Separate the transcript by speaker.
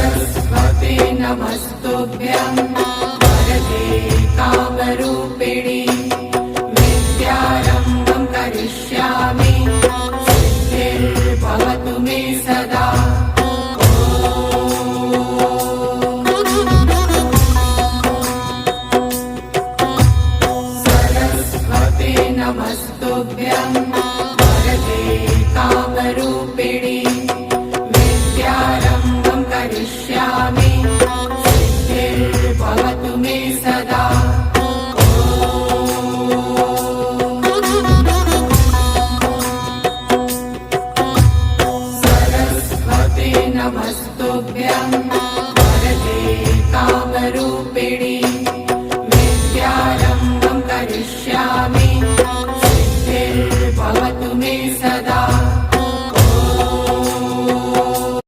Speaker 1: सरस्वते नमस्तुभ्यं वरदे कामरूपिणि विद्यारम्भं करिष्यामि सिद्धिर्भवतु मे सदा। सरस्वते नमस्तुभ्यं वरदे कामरूपिणि विद्यारम्भं करिष्यामि सिद्धिर्भवतु मे सदा। सरस्वते नमस्तुभ्यं